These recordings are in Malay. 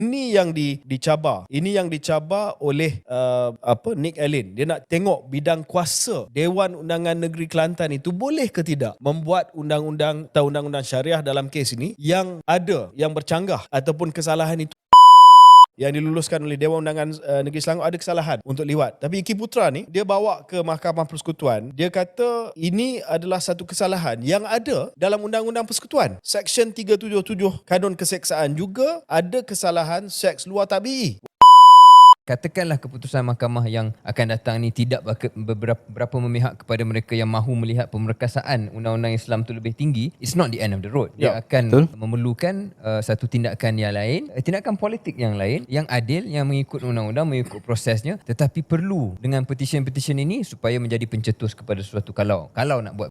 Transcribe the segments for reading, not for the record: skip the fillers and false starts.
Ini yang dicabar. Ini yang dicabar oleh Nick Allen. Dia nak tengok bidang kuasa Dewan Undangan Negeri Kelantan itu boleh ke tidak membuat undang-undang atau undang-undang syariah dalam kes ini yang ada, yang bercanggah ataupun kesalahan itu yang diluluskan oleh Dewan Undangan Negeri Selangor ada kesalahan untuk liwat. Tapi Iki Putra ni, dia bawa ke Mahkamah Persekutuan. Dia kata ini adalah satu kesalahan yang ada dalam Undang-Undang Persekutuan. Seksyen 377 Kanun Keseksaan juga ada kesalahan seks luar tabii. Katakanlah keputusan mahkamah yang akan datang ni tidak berapa memihak kepada mereka yang mahu melihat pemerkasaan undang-undang Islam tu lebih tinggi, it's not the end of the road. Dia akan memerlukan satu tindakan yang lain, tindakan politik yang lain, yang adil, yang mengikut undang-undang, mengikut prosesnya, tetapi perlu dengan petition-petition ini supaya menjadi pencetus kepada sesuatu kalau nak buat.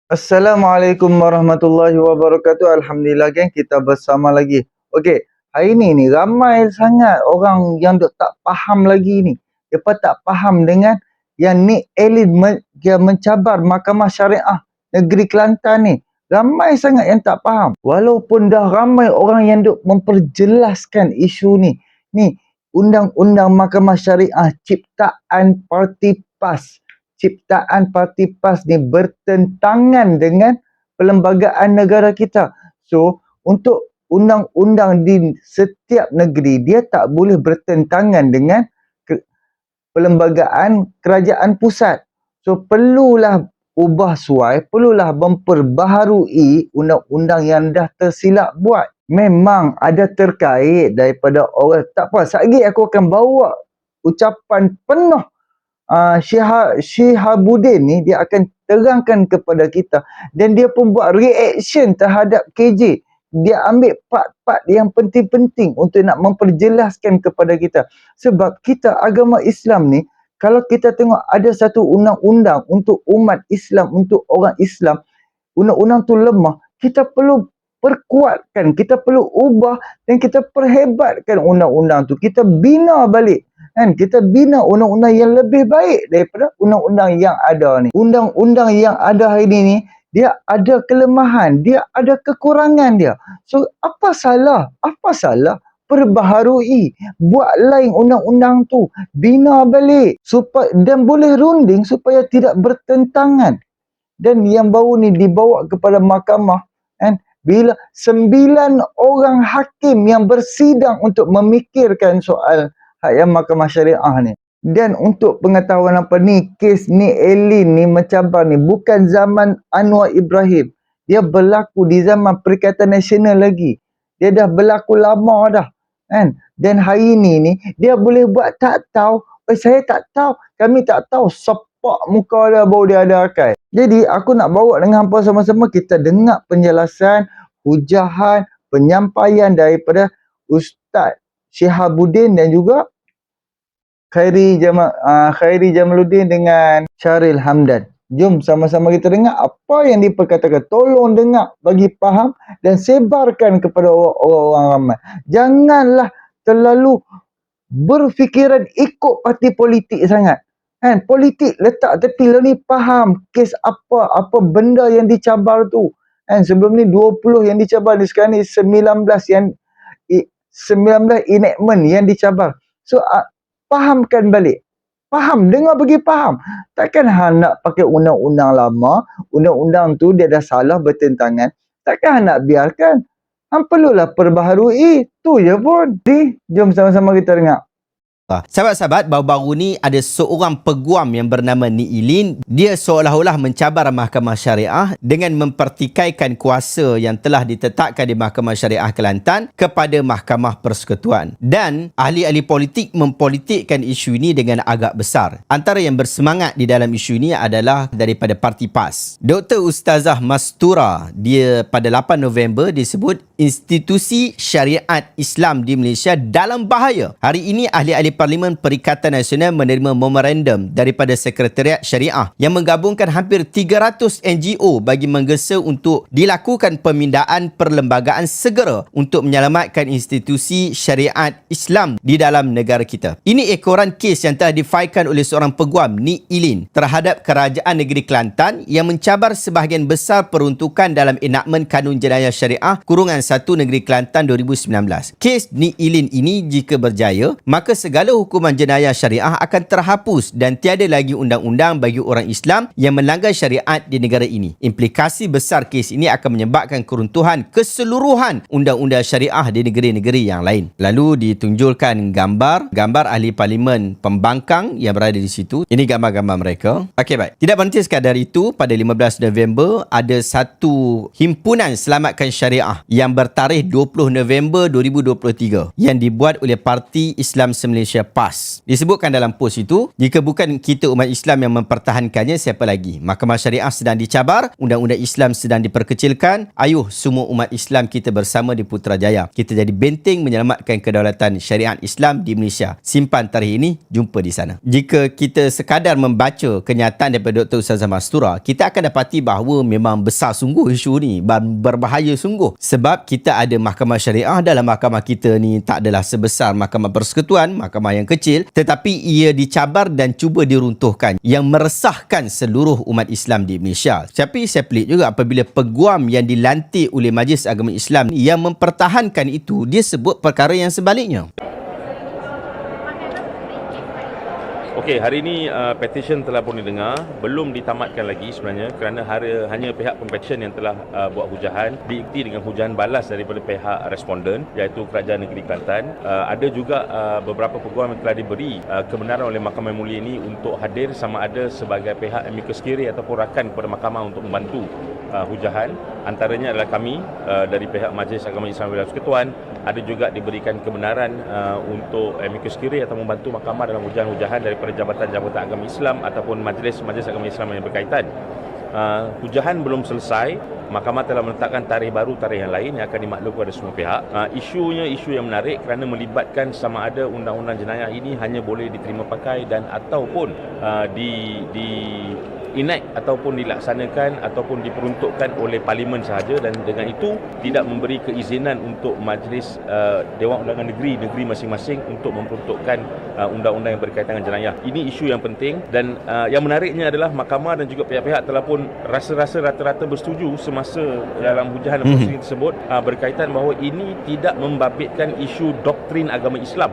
Assalamualaikum warahmatullahi wabarakatuh. Alhamdulillah geng, kita bersama lagi. Okey, hari ni ramai sangat orang yang tak faham lagi ni. Mereka tak faham dengan yang Nick Allen yang mencabar Mahkamah Syariah Negeri Kelantan ni. Ramai sangat yang tak faham. Walaupun dah ramai orang yang duk memperjelaskan isu ni. Ni undang-undang Mahkamah Syariah ciptaan Parti PAS. Ciptaan Parti PAS ni bertentangan dengan perlembagaan negara kita. So, untuk undang-undang di setiap negeri, dia tak boleh bertentangan dengan perlembagaan kerajaan pusat. So, perlulah ubah suai, perlulah memperbaharui undang-undang yang dah tersilap buat. Memang ada terkait daripada orang, tak apa, sekejap aku akan bawa ucapan penuh Syihabuddin ni, dia akan terangkan kepada kita dan dia pun buat reaction terhadap KJ. Dia ambil part-part yang penting-penting untuk nak memperjelaskan kepada kita. Sebab kita agama Islam ni, kalau kita tengok ada satu undang-undang untuk umat Islam, untuk orang Islam, undang-undang tu lemah, kita perlu perkuatkan, kita perlu ubah dan kita perhebatkan undang-undang tu. Kita bina balik. Kan, kita bina undang-undang yang lebih baik daripada undang-undang yang ada ni. Undang-undang yang ada hari ni, dia ada kelemahan, dia ada kekurangan dia. So, apa salah? Apa salah? Perbaharui, buat lain undang-undang tu, bina balik supaya dan boleh runding supaya tidak bertentangan. Dan yang baru ni dibawa kepada mahkamah, kan? Bila 9 orang hakim yang bersidang untuk memikirkan soal yang Mahkamah Syariah ni. Dan untuk pengetahuan apa ni, kes ni Allen ni mencabar ni bukan zaman Anwar Ibrahim. Dia berlaku di zaman Perikatan Nasional lagi. Dia dah berlaku lama dah. Kan? Dan hari ni dia boleh buat tak tahu. Saya tak tahu. Kami tak tahu. Sepak muka dia baru dia ada akal. Jadi aku nak bawa dengan hampa sama-sama kita dengar penjelasan, hujahan, penyampaian daripada Ustaz Syihabuddin dan juga Khairi Jamaluddin dengan Syaril Hamdan. Jom sama-sama kita dengar apa yang diperkatakan. Tolong dengar, bagi faham dan sebarkan kepada orang-orang ramai. Janganlah terlalu berfikiran ikut parti politik sangat. Kan? Politik letak tepi lah ni, faham kes apa benda yang dicabar tu. Kan? Sebelum ni 20 yang dicabar, ni sekarang ni 19 enactment yang dicabar. So, fahamkan balik. Faham, dengar bagi faham. Takkan nak pakai undang-undang lama, undang-undang tu dia dah salah, bertentangan. Takkan nak biarkan. Perlulah perbaharui. Tu je pun. Jadi, jom sama-sama kita dengar. Sahabat-sahabat, baru-baru ni ada seorang peguam yang bernama Nick Allen. Dia seolah-olah mencabar Mahkamah Syariah dengan mempertikaikan kuasa yang telah ditetapkan di Mahkamah Syariah Kelantan kepada Mahkamah Persekutuan. Dan ahli-ahli politik mempolitikkan isu ini dengan agak besar. Antara yang bersemangat di dalam isu ini adalah daripada Parti PAS. Dr. Ustazah Mastura, dia pada 8 November disebut institusi syariat Islam di Malaysia dalam bahaya. Hari ini ahli-ahli Parlimen Perikatan Nasional menerima memorandum daripada Sekretariat Syariah yang menggabungkan hampir 300 NGO bagi menggesa untuk dilakukan pemindaan perlembagaan segera untuk menyelamatkan institusi syariat Islam di dalam negara kita. Ini ekoran kes yang telah difailkan oleh seorang peguam, Nik Ilin, terhadap Kerajaan Negeri Kelantan yang mencabar sebahagian besar peruntukan dalam enakmen Kanun Jenayah Syariah _1 Negeri Kelantan 2019. Kes Nik Ilin ini jika berjaya, maka segala hukuman jenayah syariah akan terhapus dan tiada lagi undang-undang bagi orang Islam yang melanggar syariat di negara ini. Implikasi besar kes ini akan menyebabkan keruntuhan keseluruhan undang-undang syariah di negeri-negeri yang lain. Lalu ditunjukkan gambar ahli parlimen pembangkang yang berada di situ. Ini gambar-gambar mereka. Okey, baik. Tidak berhenti sekadar itu, pada 15 November ada satu himpunan selamatkan syariah yang bertarikh 20 November 2023 yang dibuat oleh Parti Islam Se-Malaysia PAS. Disebutkan dalam post itu, jika bukan kita umat Islam yang mempertahankannya, siapa lagi? Mahkamah Syariah sedang dicabar, undang-undang Islam sedang diperkecilkan. Ayuh semua umat Islam kita bersama di Putrajaya. Kita jadi benteng menyelamatkan kedaulatan syariat Islam di Malaysia. Simpan tarikh ini, jumpa di sana. Jika kita sekadar membaca kenyataan daripada Dr. Ustazah Mastura, kita akan dapati bahawa memang besar sungguh isu ni, berbahaya sungguh. Sebab kita ada mahkamah syariah, dalam mahkamah kita ni tak adalah sebesar mahkamah persekutuan, mahkamah yang kecil, tetapi ia dicabar dan cuba diruntuhkan, yang meresahkan seluruh umat Islam di Malaysia. Tapi saya pelik juga apabila peguam yang dilantik oleh Majlis Agama Islam yang mempertahankan itu, dia sebut perkara yang sebaliknya. Okey, hari ini petition telah pun didengar, belum ditamatkan lagi sebenarnya kerana hanya pihak petition yang telah buat hujahan, diikuti dengan hujahan balas daripada pihak responden iaitu Kerajaan Negeri Kelantan. Ada juga beberapa peguam yang telah diberi kebenaran oleh Mahkamah Mulia ini untuk hadir sama ada sebagai pihak amicus curiae ataupun rakan kepada mahkamah untuk membantu hujahan. Antaranya adalah kami dari pihak Majlis Agama Islam Wilayah Persekutuan, ada juga diberikan kebenaran untuk amicus curiae atau membantu mahkamah dalam hujahan-hujahan daripada jabatan-jabatan agama Islam ataupun majlis agama Islam yang berkaitan. Hujahan belum selesai, mahkamah telah menetapkan tarikh baru, tarikh yang lain yang akan dimaklum kepada semua pihak. Isunya isu yang menarik kerana melibatkan sama ada undang-undang jenayah ini hanya boleh diterima pakai dan ataupun enact ataupun dilaksanakan ataupun diperuntukkan oleh parlimen sahaja, dan dengan itu tidak memberi keizinan untuk majlis Dewan Undangan Negeri masing-masing untuk memperuntukkan undang-undang yang berkaitan dengan jenayah. Ini isu yang penting, dan yang menariknya adalah mahkamah dan juga pihak-pihak telah pun rasa-rasa rata-rata bersetuju semasa dalam hujahan prosedur tersebut berkaitan bahawa ini tidak membabitkan isu doktrin agama Islam.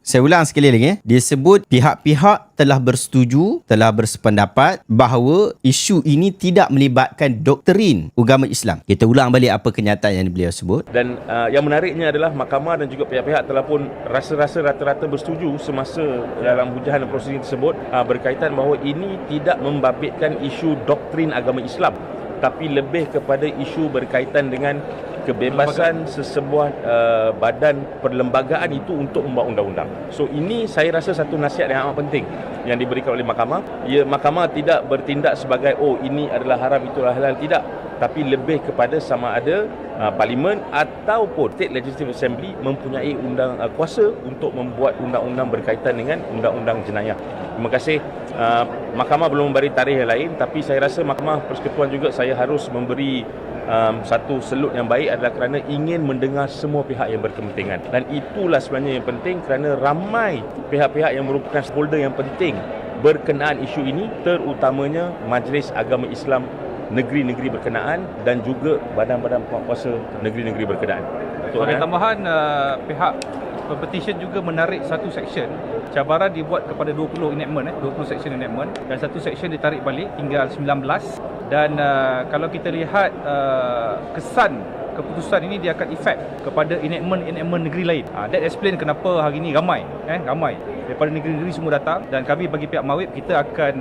Saya ulang sekali lagi. Dia sebut pihak-pihak telah bersetuju, telah bersependapat bahawa isu ini tidak melibatkan doktrin agama Islam. Kita ulang balik apa kenyataan yang beliau sebut. Dan yang menariknya adalah mahkamah dan juga pihak-pihak telah pun rasa-rasa rata-rata bersetuju semasa dalam hujahan prosedur tersebut berkaitan bahawa ini tidak membabitkan isu doktrin agama Islam, tapi lebih kepada isu berkaitan dengan kebebasan sesebuah badan perlembagaan itu untuk membuat undang-undang. So ini saya rasa satu nasihat yang amat penting yang diberikan oleh mahkamah. Mahkamah tidak bertindak sebagai ini adalah haram, itulah halal, tidak, tapi lebih kepada sama ada parlimen ataupun State Legislative Assembly mempunyai kuasa untuk membuat undang-undang berkaitan dengan undang-undang jenayah. Terima kasih. Mahkamah belum memberi tarikh yang lain, tapi saya rasa Mahkamah Persekutuan juga saya harus memberi satu selut yang baik adalah kerana ingin mendengar semua pihak yang berkepentingan, dan itulah sebenarnya yang penting kerana ramai pihak-pihak yang merupakan stakeholder yang penting berkenaan isu ini, terutamanya Majlis Agama Islam negeri-negeri berkenaan dan juga badan-badan penguasa negeri-negeri berkenaan. Sebagai tambahan, pihak petition juga menarik satu section. Cabaran dibuat kepada 20 enactment, 20 section enactment, dan satu section ditarik balik tinggal 19. Dan kalau kita lihat kesan keputusan ini, dia akan efek kepada enactment negeri lain. That explain kenapa hari ini ramai daripada negeri-negeri semua datang, dan kami bagi pihak MAWIP kita akan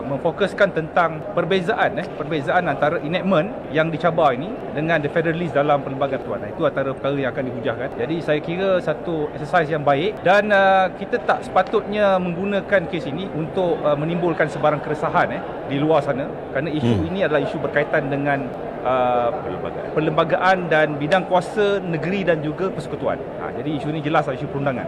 memfokuskan tentang perbezaan antara enactment yang dicabar ini dengan the federalist dalam perlembagaan tuan. Itu antara perkara yang akan dihujahkan. Jadi saya kira satu exercise yang baik, dan kita tak sepatutnya menggunakan kes ini untuk menimbulkan sebarang keresahan di luar sana, kerana isu ini adalah isu berkaitan dengan perlembagaan dan bidang kuasa negeri dan juga persekutuan. Jadi isu ni jelas isu perundangan.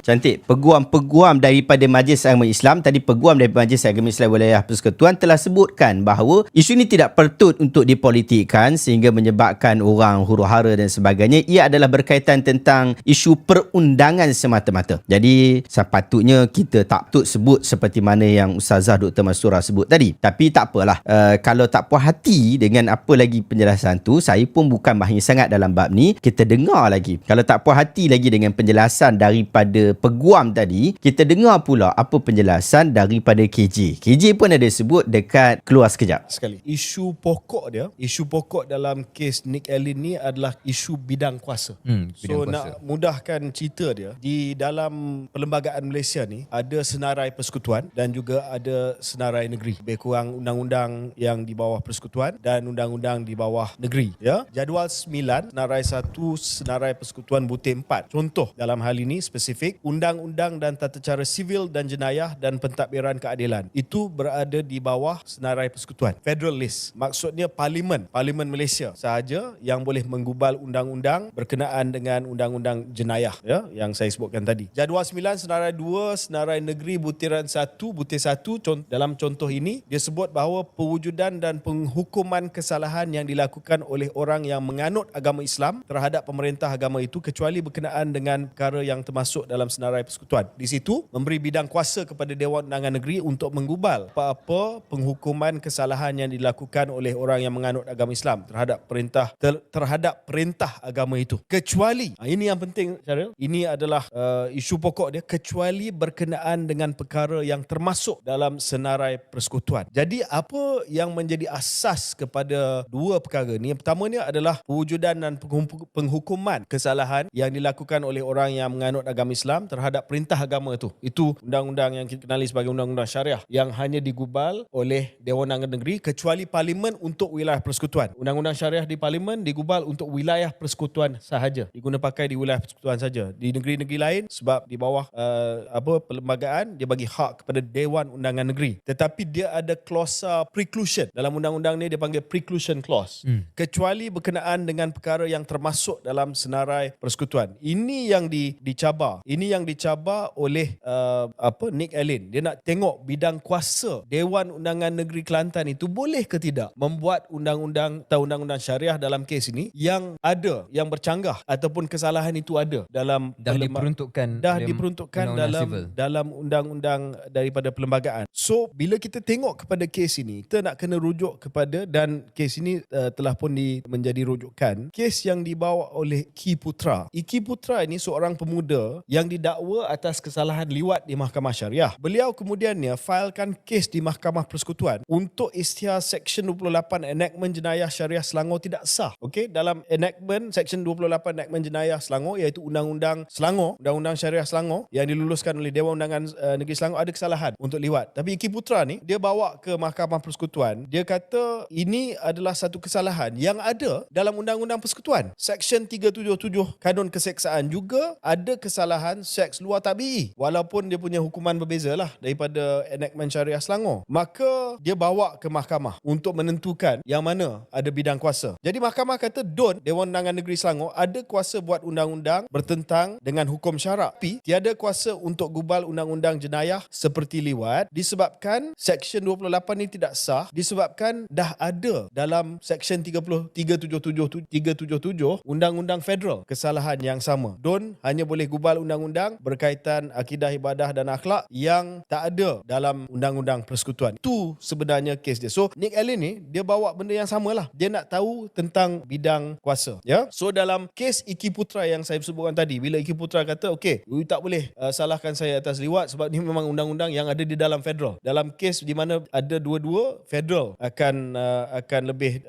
Cantik. Peguam-peguam daripada Majlis Agama Islam, tadi peguam daripada Majlis Agama Islam Wilayah Persekutuan telah sebutkan bahawa isu ini tidak pertut untuk dipolitikkan sehingga menyebabkan orang huru-hara dan sebagainya. Ia adalah berkaitan tentang isu perundangan semata-mata. Jadi sepatutnya kita tak patut sebut seperti mana yang Ustazah Dr. Mastura sebut tadi. Tapi tak apalah. Kalau tak puas hati dengan apa lagi penjelasan tu, saya pun bukan mahir sangat dalam bab ni. Kita dengar lagi. Kalau tak puas hati lagi dengan penjelasan daripada peguam tadi, kita dengar pula apa penjelasan daripada KJ. KJ pun ada sebut dekat keluar sekejap. Sekali. Isu pokok dalam kes Nick Allen ni adalah isu bidang kuasa. Bidang kuasa. Nak mudahkan cerita dia, di dalam perlembagaan Malaysia ni ada senarai persekutuan dan juga ada senarai negeri. Lebih kurang undang-undang yang di bawah persekutuan dan undang-undang di bawah negeri. Ya, jadual 9, senarai 1, senarai persekutuan butir 4. Contoh dalam hal ini spesifik, undang-undang dan tata cara sivil dan jenayah dan pentadbiran keadilan itu berada di bawah senarai persekutuan. Federal list. Maksudnya Parlimen Malaysia sahaja yang boleh menggubal undang-undang berkenaan dengan undang-undang jenayah, ya, yang saya sebutkan tadi. Jadual 9, senarai 2, senarai negeri butiran 1, butir 1. Dalam contoh ini dia sebut bahawa pewujudan dan penghukuman kesalahan yang dilakukan oleh orang yang menganut agama Islam terhadap pemerintah agama itu kecuali berkenaan dengan perkara yang termasuk dalam senarai persekutuan. Di situ memberi bidang kuasa kepada Dewan Undangan Negeri untuk menggubal apa-apa penghukuman kesalahan yang dilakukan oleh orang yang menganut agama Islam terhadap perintah agama itu. Kecuali, ini yang penting Syaril, ini adalah isu pokok dia, kecuali berkenaan dengan perkara yang termasuk dalam senarai persekutuan. Jadi apa yang menjadi asas kepada dua perkara ni? Yang pertamanya adalah pewujudan dan penghukuman kesalahan yang dilakukan oleh orang yang menganut agama Islam terhadap perintah agama itu. Itu undang-undang yang kita kenali sebagai undang-undang syariah yang hanya digubal oleh Dewan Undangan Negeri kecuali Parlimen untuk wilayah persekutuan. Undang-undang syariah di Parlimen digubal untuk wilayah persekutuan sahaja. Diguna pakai di wilayah persekutuan saja. Di negeri-negeri lain sebab di bawah perlembagaan dia bagi hak kepada Dewan Undangan Negeri. Tetapi dia ada klausa preclusion. Dalam undang-undang ni dia panggil preclusion clause. Kecuali berkenaan dengan perkara yang termasuk dalam senarai persekutuan. Ini yang dicabar. Ini yang dicabar oleh Nick Allen. Dia nak tengok bidang kuasa Dewan Undangan Negeri Kelantan itu boleh ke tidak membuat undang-undang atau undang-undang syariah dalam kes ini yang ada, yang bercanggah ataupun kesalahan itu ada dalam diperuntukkan dalam undang-undang daripada perlembagaan. So bila kita tengok kepada kes ini, kita nak kena rujuk kepada, dan kes ini telah pun menjadi rujukan, kes yang dibawa oleh Iki Putra. Iki Putra ini seorang pemuda yang didakwa atas kesalahan liwat di Mahkamah Syariah. Beliau kemudiannya failkan kes di Mahkamah Persekutuan untuk isytihar Seksyen 28 Enactment Jenayah Syariah Selangor tidak sah. Okey, dalam enactment Seksyen 28 Enactment Jenayah Selangor, iaitu Undang-Undang Selangor, Undang-Undang Syariah Selangor yang diluluskan oleh Dewan Undangan Negeri Selangor, ada kesalahan untuk liwat. Tapi Iki Putra ni dia bawa ke Mahkamah Persekutuan. Dia kata ini adalah satu kesalahan yang ada dalam Undang-Undang Persekutuan. Seksyen 377 Kanun Keseksaan juga ada kesalahan seks luar tabii, walaupun dia punya hukuman berbezalah daripada enactment Syariah Selangor. Maka dia bawa ke mahkamah untuk menentukan yang mana ada bidang kuasa. Jadi mahkamah kata Dewan Undangan Negeri Selangor ada kuasa buat undang-undang bertentang dengan hukum syarak, tapi tiada kuasa untuk gubal undang-undang jenayah seperti liwat disebabkan Seksyen 28 ini tidak sah, disebabkan dah ada dalam Seksyen 377 Undang-Undang Federal kesalahan yang sama. DUN hanya boleh gubal undang-undang berkaitan akidah, ibadah dan akhlak yang tak ada dalam Undang-Undang Persekutuan. Itu sebenarnya kes dia. So Nick Allen ni dia bawa benda yang samalah. Dia nak tahu tentang bidang kuasa. Ya. So dalam kes Iki Putra yang saya sebutkan tadi, bila Iki Putra kata okey, you tak boleh salahkan saya atas liwat sebab ni memang undang-undang yang ada di dalam federal. Dalam kes di mana ada dua-dua, federal akan lebih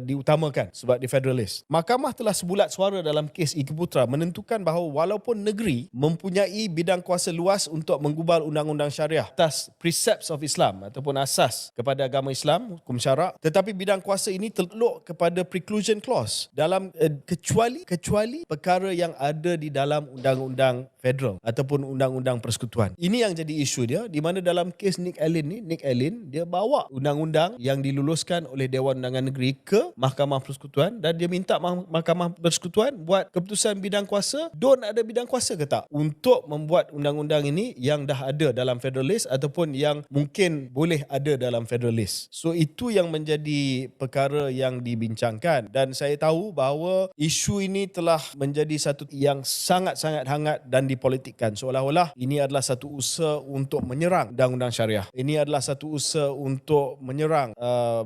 diutamakan sebab di federalist. Mahkamah telah sebulat suara dalam kes Iki Putra menentukan bahawa walaupun negeri mempunyai bidang kuasa luas untuk menggubal undang-undang syariah atas precepts of Islam ataupun asas kepada agama Islam, hukum syarak, tetapi bidang kuasa ini teluk kepada preclusion clause dalam kecuali perkara yang ada di dalam undang-undang federal ataupun undang-undang persekutuan. Ini yang jadi isu dia, di mana dalam kes Nick Allen dia bawa undang-undang yang diluluskan keputusan oleh Dewan Undangan Negeri ke Mahkamah Persekutuan dan dia minta Mahkamah Persekutuan buat keputusan bidang kuasa, Don ada bidang kuasa ke tak untuk membuat undang-undang ini yang dah ada dalam Federal List ataupun yang mungkin boleh ada dalam Federal List. So itu yang menjadi perkara yang dibincangkan dan saya tahu bahawa isu ini telah menjadi satu yang sangat-sangat hangat dan dipolitikkan, seolah-olah ini adalah satu usaha untuk menyerang undang-undang syariah. Ini adalah satu usaha untuk menyerang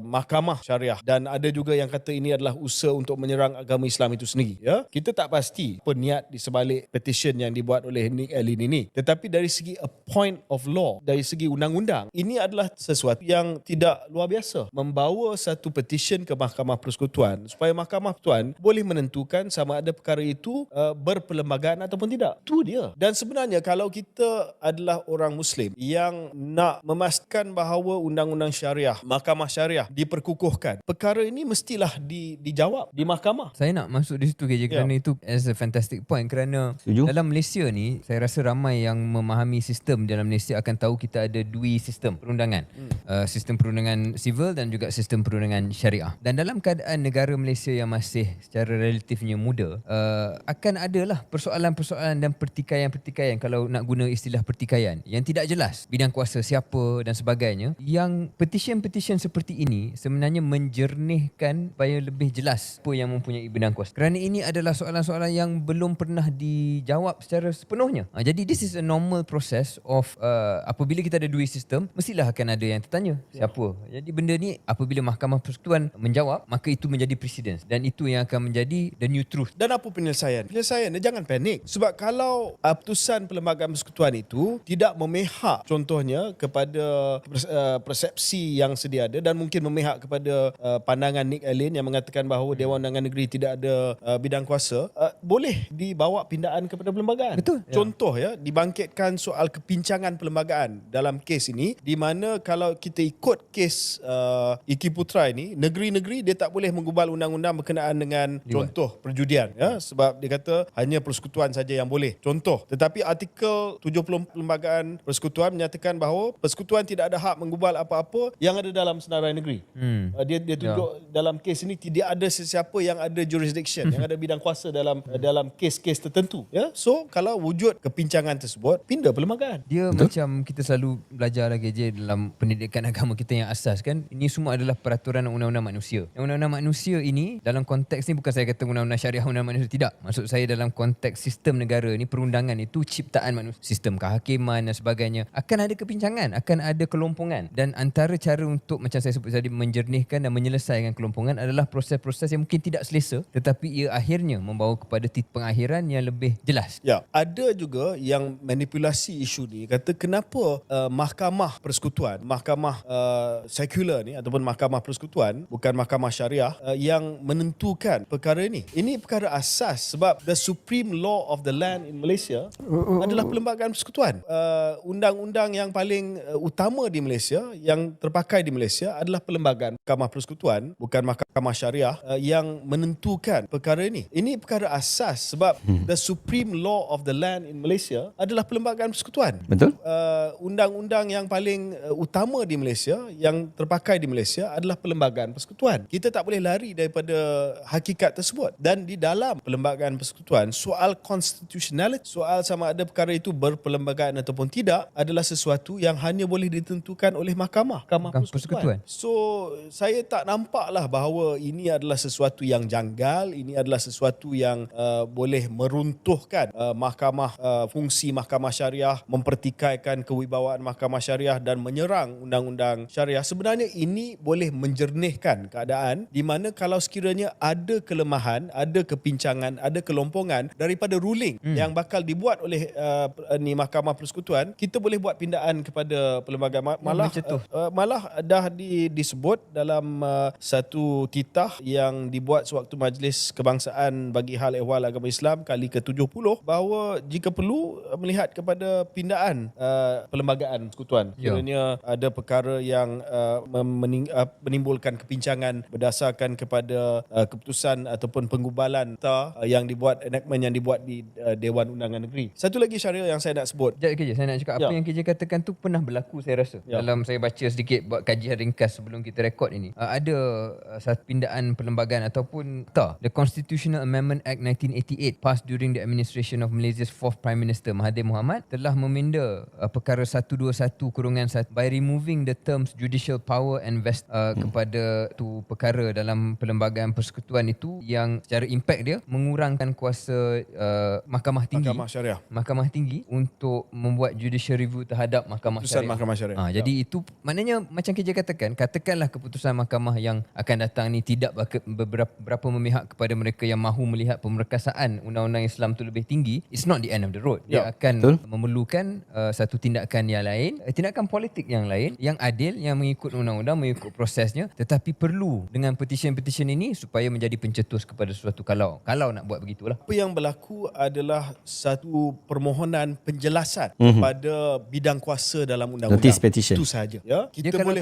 mahkamah syariah dan ada juga yang kata ini adalah usaha untuk menyerang agama Islam itu sendiri. Ya, kita tak pasti apa niat di sebalik petition yang dibuat oleh Nick Allen ini. Tetapi dari segi a point of law, dari segi undang-undang, ini adalah sesuatu yang tidak luar biasa. Membawa satu petition ke Mahkamah Persekutuan supaya Mahkamah Persekutuan boleh menentukan sama ada perkara itu berperlembagaan ataupun tidak. Itu dia. Dan sebenarnya kalau kita adalah orang Muslim yang nak memastikan bahawa undang-undang syariah, mahkamah syariah diperkukuhkan, perkara ini mestilah dijawab di mahkamah. Saya nak masuk di situ KJ kerana itu as a fantastic point kerana dalam Malaysia ni saya rasa ramai yang memahami sistem dalam Malaysia akan tahu kita ada dua sistem perundangan. Sistem perundangan civil dan juga sistem perundangan syariah. Dan dalam keadaan negara Malaysia yang masih secara relatifnya muda, akan adalah persoalan-persoalan dan pertikaian-pertikaian, kalau nak guna istilah pertikaian, yang tidak jelas bidang kuasa siapa dan sebagainya, yang petition-petition seperti ini sebenarnya menjernihkan supaya lebih jelas apa yang mempunyai bidang kuasa. Kerana ini adalah soalan-soalan yang belum pernah dijawab secara sepenuhnya. Jadi this is a normal process of apabila kita ada dua sistem, mestilah akan ada yang tertanya siapa. Jadi benda ni apabila Mahkamah Persekutuan menjawab, maka itu menjadi precedence dan itu yang akan menjadi the new truth. Dan apa penyelesaian? Penyelesaian dia jangan panik. Sebab kalau putusan Perlembagaan Persekutuan itu tidak memihak contohnya kepada persepsi yang sedia ada dan mungkin memihak kepada pandangan Nick Allen yang mengatakan bahawa Dewan Undangan Negeri tidak ada bidang kuasa, boleh dibawa pindaan kepada perlembagaan. Betul. Contoh dibangkitkan soal kepincangan perlembagaan dalam kes ini, di mana kalau kita ikut kes Iki Putra ini, negeri-negeri dia tak boleh menggubal undang-undang berkenaan dengan contoh perjudian, sebab dia kata hanya persekutuan saja yang boleh. Contoh, tetapi artikel 70 Perlembagaan Persekutuan menyatakan bahawa persekutuan tidak ada hak menggubal apa-apa yang ada dalam senarai negeri. Dia tunjuk dalam kes ini tidak ada sesiapa yang ada jurisdiction, yang ada bidang kuasa dalam kes-kes tertentu. So kalau wujud kepincangan tersebut, pindah perlembagaan. Dia macam kita selalu belajar lagi je dalam pendidikan agama kita yang asas kan, ini semua adalah peraturan undang-undang manusia. Undang-undang manusia ini dalam konteks ni bukan saya kata undang-undang syariah, undang-undang manusia, tidak. Maksud saya dalam konteks sistem negara ni, perundangan itu ciptaan manusia, sistem kehakiman dan sebagainya. Akan ada kepincangan, akan ada kelompongan, dan antara cara untuk macam saya sebut tadi menjernihkan dan menyelesaikan kelompongan adalah proses-proses yang mungkin tidak selesa tetapi ia akhirnya membawa kepada pengakhiran yang lebih jelas. Ya, ada juga yang manipulasi isu ni, kata kenapa Mahkamah Persekutuan, mahkamah sekular ni ataupun Mahkamah Persekutuan, bukan mahkamah syariah yang menentukan perkara ini. Ini perkara asas sebab the supreme law of the land in Malaysia adalah Perlembagaan Persekutuan. Undang-undang yang paling utama di Malaysia, yang terpakai di Malaysia adalah Perlembagaan Mahkamah Persekutuan, bukan mahkamah syariah yang menentukan perkara ini. Ini perkara asas sebab the supreme law of the land in Malaysia adalah Perlembagaan Persekutuan. Betul. Undang-undang yang paling utama di Malaysia, yang terpakai di Malaysia adalah Perlembagaan Persekutuan. Kita tak boleh lari daripada hakikat tersebut. Dan di dalam Perlembagaan Persekutuan, soal constitutionality, soal sama ada perkara itu berperlembagaan ataupun tidak, adalah sesuatu yang hanya boleh ditentukan oleh Mahkamah Persekutuan. So saya tak nampaklah bahawa ini adalah sesuatu yang janggal, ini adalah sesuatu yang boleh meruntuhkan fungsi mahkamah syariah, mempertikaikan kewibawaan mahkamah syariah dan menyerang undang-undang syariah. Sebenarnya ini boleh menjernihkan keadaan di mana kalau sekiranya ada kelemahan, ada kepincangan, ada kelompongan daripada ruling yang bakal dibuat oleh Mahkamah Persekutuan, kita boleh buat pindaan kepada perlembagaan. Malah dah disebut dalam satu titah yang dibuat sewaktu Majlis Kebangsaan bagi Hal Ehwal Agama Islam kali ke-70 bahawa jika perlu melihat kepada pindaan Perlembagaan Persekutuan. Kiranya ada perkara yang menimbulkan kepincangan berdasarkan kepada keputusan ataupun penggubalan yang dibuat, enactment yang dibuat di Dewan Undangan Negeri. Satu lagi syariah yang saya nak sebut. Sekejap KJ, saya nak cakap apa yang KJ katakan tu pernah berlaku saya rasa. Dalam saya baca sedikit buat kajian ringkas sebelum kita kita rekod ini, ada satu pindaan perlembagaan ataupun the Constitutional Amendment Act 1988 passed during the administration of Malaysia's fourth Prime Minister Mahathir Mohamad telah meminda perkara 121/1 by removing the terms judicial power and vest kepada tu perkara dalam perlembagaan persekutuan itu yang secara impact dia mengurangkan kuasa Mahkamah Tinggi Mahkamah Tinggi untuk membuat judicial review terhadap Mahkamah Keputusan Syariah. Mahkamah Syariah. Jadi itu maknanya macam KJ katakanlah keputusan mahkamah yang akan datang ni tidak berapa memihak kepada mereka yang mahu melihat pemerkasaan undang-undang Islam tu lebih tinggi, it's not the end of the road. Dia akan memerlukan satu tindakan yang lain, tindakan politik yang lain, yang adil, yang mengikut undang-undang, mengikut prosesnya, tetapi perlu dengan petition-petition ini supaya menjadi pencetus kepada sesuatu kalau nak buat begitulah. Apa yang berlaku adalah satu permohonan penjelasan kepada bidang kuasa dalam undang-undang. Notice petition. Itu saja. Ya, Dia kalau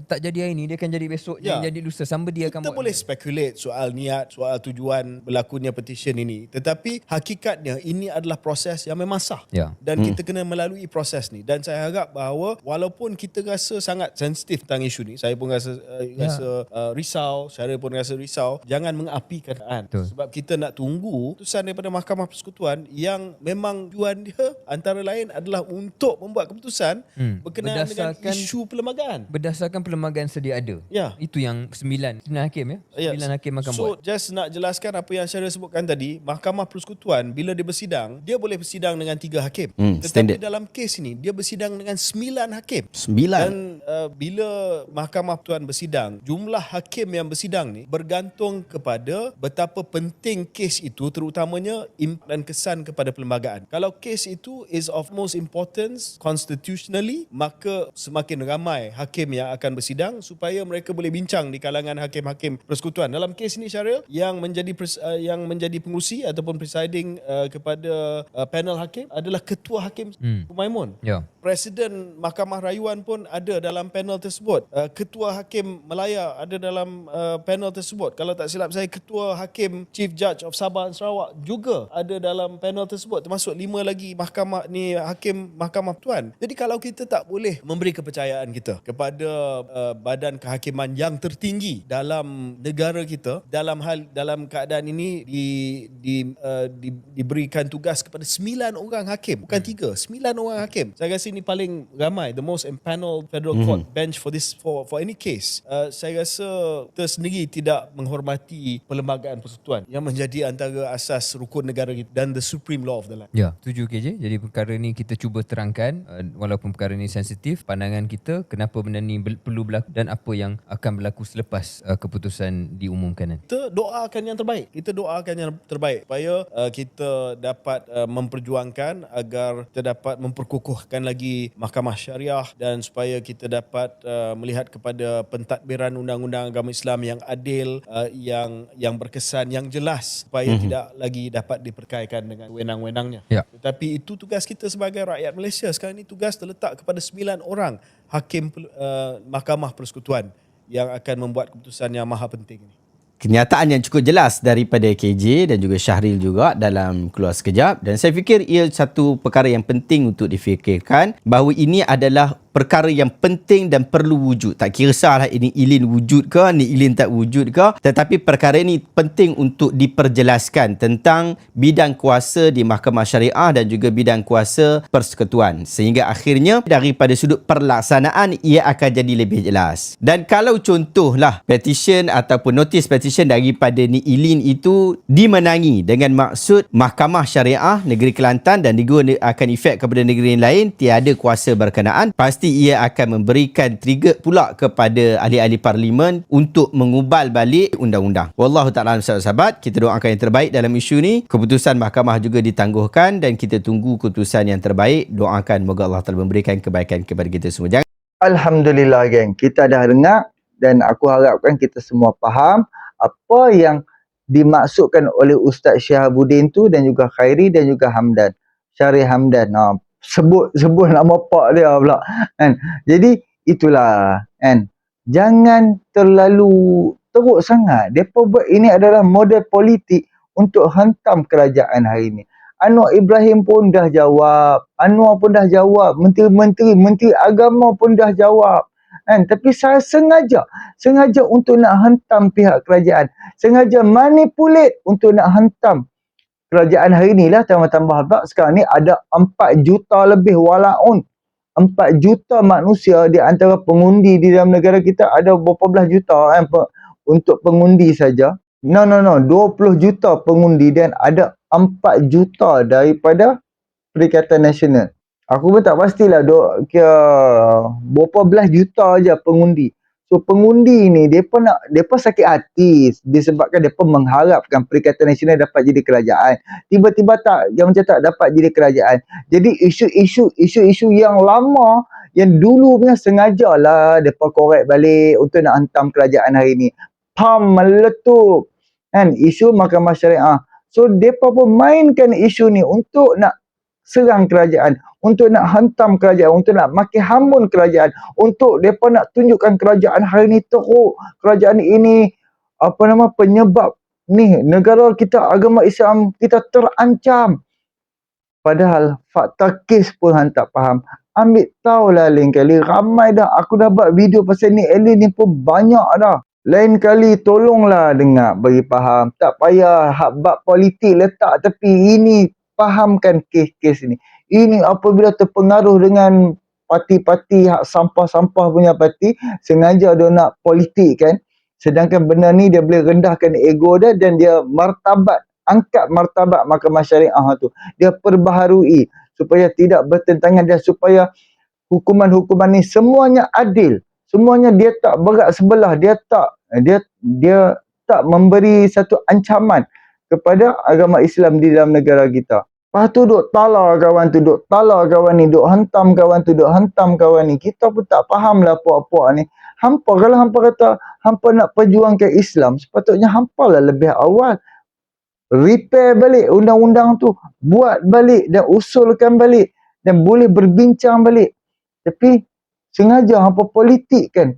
tak jadi hari ni, dia akan jadi besok, jadi lusa. Somebody akan kita buat. boleh speculate soal niat, soal tujuan berlakunya petition ini. Tetapi hakikatnya ini adalah proses yang memang sah. Dan kita kena melalui proses ni. Dan saya harap bahawa walaupun kita rasa sangat sensitif tentang isu ni, saya pun rasa risau, Syaril pun rasa risau, jangan mengapikan keadaan. Sebab kita nak tunggu keputusan daripada Mahkamah Persekutuan yang memang tujuan dia antara lain adalah untuk membuat keputusan berkenaan dengan isu perlembagaan. Berdasarkan perlembagaan sedia ada. Itu yang 9 hakim 9 hakim akan buat. So just nak jelaskan apa yang Syaril sebutkan tadi, Mahkamah Persekutuan bila dia bersidang, dia boleh bersidang dengan 3 hakim. Tetapi standard. dalam kes ini dia bersidang dengan 9 hakim. 9. Dan bila Mahkamah Persekutuan bersidang, jumlah hakim yang bersidang ni bergantung kepada betapa penting kes itu, terutamanya dan kesan kepada perlembagaan. Kalau kes itu is of most importance constitutionally, maka semakin ramai hakim yang akan bersidang supaya mereka boleh bincang di kalangan hakim-hakim persekutuan. Dalam kes ini Syaril, yang menjadi pengurusi ataupun presiding kepada panel hakim adalah Ketua Hakim Humaimun. Presiden Mahkamah Rayuan pun ada dalam panel tersebut. Ketua Hakim Melaya ada dalam panel tersebut. Kalau tak silap saya, Ketua Hakim Chief Judge of Sabah dan Sarawak juga ada dalam panel tersebut, termasuk 5 lagi hakim Mahkamah Persekutuan. Jadi kalau kita tak boleh memberi kepercayaan kita kepada badan kehakiman yang tertinggi dalam negara kita, dalam keadaan ini diberikan tugas kepada 9 orang hakim, bukan 3, 9 orang hakim. Saya rasa ini paling ramai, the most empaneled federal court bench for any case. Saya rasa kita sendiri tidak menghormati perlembagaan persekutuan yang menjadi antara asas rukun negara kita dan the supreme law of the land. Setuju KJ. Jadi perkara ni kita cuba terangkan, walaupun perkara ni sensitif, pandangan kita kenapa benda ni perlu berlaku dan apa yang akan berlaku selepas keputusan diumumkan nanti. Kita doakan yang terbaik supaya kita dapat memperjuangkan agar kita dapat memperkukuhkan lagi Mahkamah Syariah dan supaya kita dapat melihat kepada pentadbiran undang-undang agama Islam yang adil, yang berkesan, yang jelas, supaya tidak lagi dapat diperkaikan dengan wewenang-wewenangnya. Tetapi itu tugas kita sebagai rakyat Malaysia. Sekarang ini tugas terletak kepada 9 orang hakim Mahkamah Persekutuan yang akan membuat keputusan yang maha penting ini. Kenyataan yang cukup jelas daripada KJ dan juga Syahril juga dalam Keluar Sekejap, dan saya fikir ia satu perkara yang penting untuk difikirkan, bahawa ini adalah perkara yang penting dan perlu wujud. Tak kisahlah ini Ilin wujud ke, ni Ilin tak wujud ke, tetapi perkara ini penting untuk diperjelaskan tentang bidang kuasa di Mahkamah Syariah dan juga bidang kuasa persekutuan, sehingga akhirnya daripada sudut perlaksanaan ia akan jadi lebih jelas. Dan kalau contohlah petition ataupun notice petition daripada ni Ilin itu dimenangi dengan maksud Mahkamah Syariah Negeri Kelantan dan juga akan efek kepada negeri lain tiada kuasa berkenaan, pasti ia akan memberikan trigger pula kepada ahli-ahli parlimen untuk mengubal balik undang-undang. Wallahu ta'ala sahabat, kita doakan yang terbaik dalam isu ni. Keputusan mahkamah juga ditangguhkan dan kita tunggu keputusan yang terbaik. Doakan moga Allah Ta'ala memberikan kebaikan kepada kita semua. Alhamdulillah geng, kita dah dengar dan aku harapkan kita semua faham apa yang dimaksudkan oleh Ustaz Syihabuddin tu dan juga Khairi dan juga Hamdan, Syarif Hamdan. Sebut nama pak dia pula kan. Jadi itulah kan, jangan terlalu teruk sangat. Depa buat ini adalah model politik untuk hentam kerajaan hari ini. Anwar Ibrahim pun dah jawab, Anwar pun dah jawab, menteri agama pun dah jawab Kan? Tapi saya sengaja untuk nak hentam pihak kerajaan. Sengaja manipulate untuk nak hentam kerajaan hari ni lah. Tambah-tambah pula sekarang ni ada 4 juta lebih walaun. 4 juta manusia di antara pengundi di dalam negara kita. Ada berapa belas juta untuk pengundi saja. No. 20 juta pengundi dan ada 4 juta daripada Perikatan Nasional. Aku pun tak pastilah kira berapa belas juta aja pengundi. So pengundi ni depa sakit hati disebabkan depa mengharapkan Perikatan Nasional dapat jadi kerajaan. Tiba-tiba macam tak dapat jadi kerajaan. Jadi isu-isu yang lama yang dulu punya sengajalah depa korek balik untuk nak hantam kerajaan hari ni. Pam meletup kan isu Mahkamah Syariah. So depa pun mainkan isu ni untuk nak serang kerajaan, untuk nak hantam kerajaan, untuk nak maki hamun kerajaan, untuk mereka nak tunjukkan kerajaan hari ni teruk, kerajaan ini penyebab ni negara kita, agama Islam kita terancam. Padahal fakta kes pun hang tak faham. Ambil tahulah lain kali, ramai dah aku dah buat video pasal ni alien ni pun banyak dah. Lain kali tolonglah dengar bagi faham. Tak payah bab politik letak tepi, ini fahamkan kes-kes ni. Ini apabila terpengaruh dengan parti-parti sampah-sampah punya parti, sengaja dia nak politik kan. Sedangkan benda ni dia boleh rendahkan ego dia dan dia angkat martabat Mahkamah Syariah tu. Dia perbaharui supaya tidak bertentangan dan supaya hukuman-hukuman ni semuanya adil. Semuanya dia tak berat sebelah, dia tak memberi satu ancaman kepada agama Islam di dalam negara kita. Lepas tu duk tala kawan tu, duk tala kawan ni, duk hantam kawan tu, duk hantam kawan ni. Kita pun tak faham lah puak-puak ni. Kalau hampa kata hampa nak perjuangkan Islam, sepatutnya hampa lah lebih awal repair balik undang-undang tu, buat balik dan usulkan balik dan boleh berbincang balik. Tapi sengaja hampa politikkan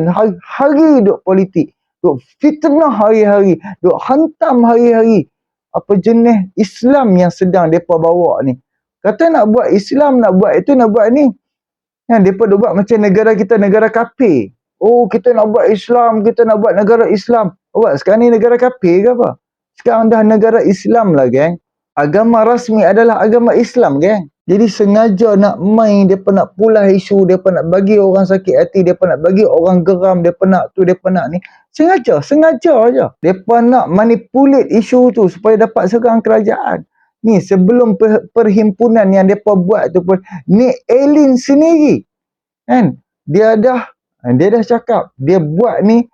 hari-hari duk politik, duk fitnah hari-hari, duk hantam hari-hari. Apa jenis Islam yang sedang mereka bawa ni. Kata nak buat Islam, nak buat itu, nak buat ni. Kan mereka buat macam negara kita, negara kafir. Oh, kita nak buat Islam, kita nak buat negara Islam. Awak sekarang ni negara kafir ke apa? Sekarang dah negara Islam lah, geng. Agama rasmi adalah agama Islam, geng. Jadi sengaja nak main, mereka nak pulah isu, mereka nak bagi orang sakit hati, mereka nak bagi orang geram, mereka nak tu, mereka nak ni. Sengaja aja. Mereka nak manipulate isu tu supaya dapat serang kerajaan. Ni sebelum perhimpunan yang mereka buat tu pun, ni alien sendiri. Kan? Dia dah cakap, dia buat ni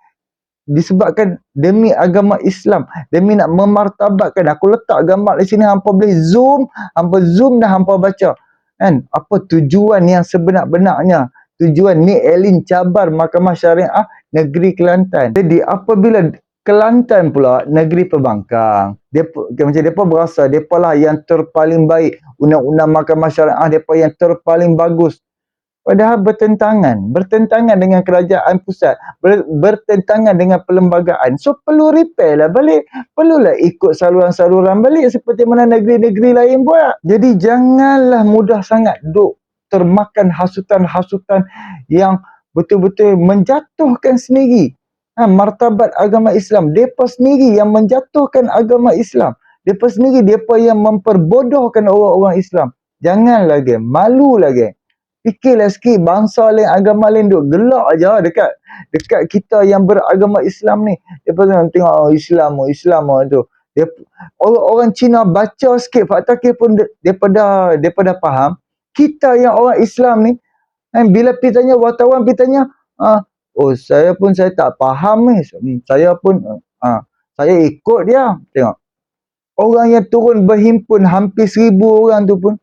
disebabkan demi agama Islam, demi nak memartabatkan. Aku letak gambar di sini, hampa boleh zoom dan hampa baca kan apa tujuan yang sebenar-benarnya. Tujuan ni alien cabar Mahkamah Syariah negeri Kelantan. Jadi apabila Kelantan pula negeri pembangkang, depa berasa depa lah yang terpaling baik, undang-undang Mahkamah Syariah depa yang terpaling bagus. Padahal bertentangan dengan kerajaan pusat, bertentangan dengan perlembagaan. So perlu repair lah balik, perlulah ikut saluran-saluran balik seperti mana negeri-negeri lain buat. Jadi janganlah mudah sangat duk termakan hasutan-hasutan yang betul-betul menjatuhkan sendiri martabat agama Islam. Depa sendiri yang menjatuhkan agama Islam. Depa sendiri yang memperbodohkan orang-orang Islam. Janganlah geng, malulah geng. Fikirlah sikit, bangsa lain, agama lain duk gelak aja dekat kita yang beragama Islam ni. Depa tengok Islam tu. Orang Cina baca sikit fakta kes pun depa dah faham. Kita yang orang Islam ni, bila pitanya wartawan pitanya, saya tak faham ni. Saya ikut dia. Tengok. Orang yang turun berhimpun hampir 1,000 orang tu pun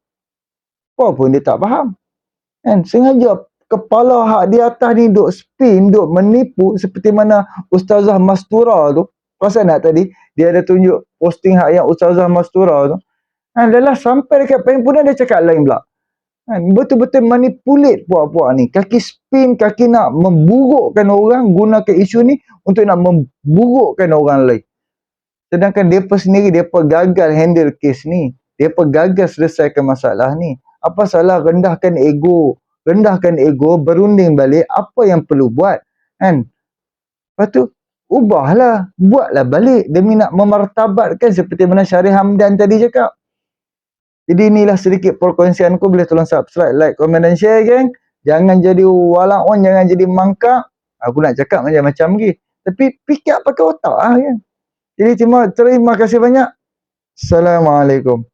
apa pun dia tak faham. Kan sengaja kepala hak di atas ni duk spin, duk menipu seperti mana Ustazah Mastura tu. Perasan tak tadi dia ada tunjuk posting hak yang Ustazah Mastura tu. Adalah sampai dekat perhimpunan dia cakap lain pula. Betul-betul manipulate puak-puak ni. Kaki spin, kaki nak memburukkan orang, gunakan isu ni untuk nak memburukkan orang lain. Sedangkan mereka sendiri, mereka gagal handle kes ni. Mereka gagal selesaikan masalah ni. Apa salah rendahkan ego rendahkan ego, berunding balik apa yang perlu buat, kan? Lepas tu ubahlah, buatlah balik demi nak memartabatkan seperti mana Syarif Hamdan tadi cakap. Jadi inilah sedikit perkongsianku. Boleh tolong subscribe, like, komen dan share, geng. Jangan jadi walaon, jangan jadi mangkak. Aku nak cakap macam-macam lagi, tapi fikir pakai otak lah, geng. Jadi terima kasih banyak. Assalamualaikum.